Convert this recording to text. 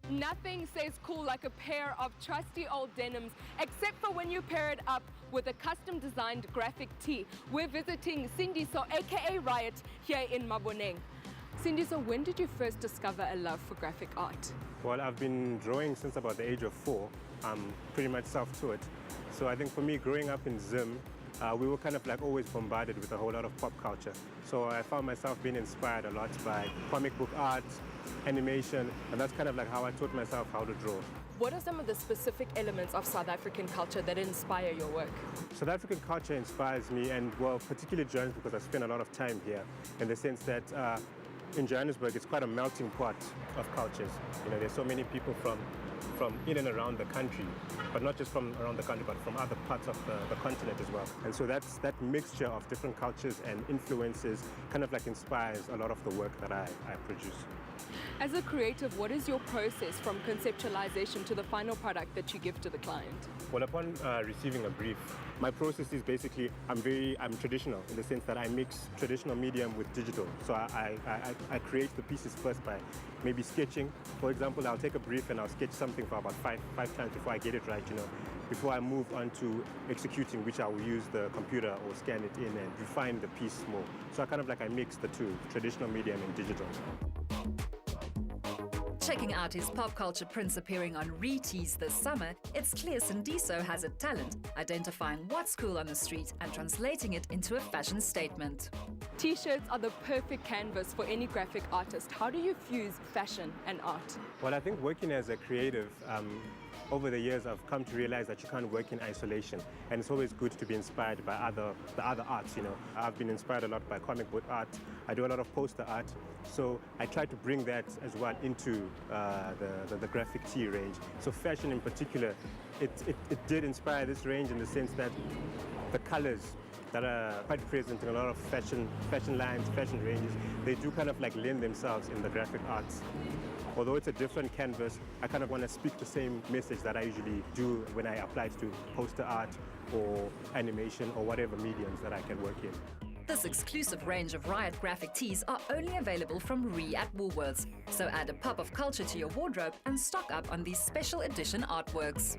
Nothing says cool like a pair of trusty old denims, except for when you pair it up with a custom designed graphic tee. We're visiting Sindiso, aka Riot, here in Maboneng. Sindiso, when did you first discover a love for graphic art? Well, I've been drawing since about the age of 4. I'm pretty much self-taught. So I think for me, growing up in Zim, we were kind of like always bombarded with a whole lot of pop culture. So I found myself being inspired a lot by comic book art, animation, and that's kind of like how I taught myself how to draw. What are some of the specific elements of South African culture that inspire your work? South African culture inspires me, and well, particularly Johannesburg, because I spend a lot of time here, in the sense that in Johannesburg, it's quite a melting pot of cultures. You know, there's so many people from in and around the country, but not just from around the country, but from other parts of the continent as well. And so that mixture of different cultures and influences kind of like inspires a lot of the work that I produce. As a creative, what is your process from conceptualization to the final product that you give to the client? Well, upon receiving a brief, my process is basically, I'm traditional in the sense that I mix traditional medium with digital. So I create the pieces first by maybe sketching. For example, I'll take a brief and I'll sketch something for about five times before I get it right, you know, before I move on to executing, which I will use the computer or scan it in and refine the piece more. So I mix the two, traditional medium and digital. Checking out his pop culture prints appearing on Re-Tees this summer, it's clear Sindiso has a talent, identifying what's cool on the street and translating it into a fashion statement. T-shirts are the perfect canvas for any graphic artist. How do you fuse fashion and art? Well, I think working as a creative, over the years I've come to realize that you can't work in isolation, and it's always good to be inspired by the other arts, you know. I've been inspired a lot by comic book art. I do a lot of poster art, so I try to bring that as well into the graphic tee range. So fashion in particular, it did inspire this range in the sense that the colors that are quite present in a lot of fashion lines, fashion ranges, they do kind of like lend themselves in the graphic arts. Although it's a different canvas, I kind of want to speak the same message that I usually do when I apply to poster art or animation or whatever mediums that I can work in. This exclusive range of Riot graphic tees are only available from Re at Woolworths, so add a pop of culture to your wardrobe and stock up on these special edition artworks.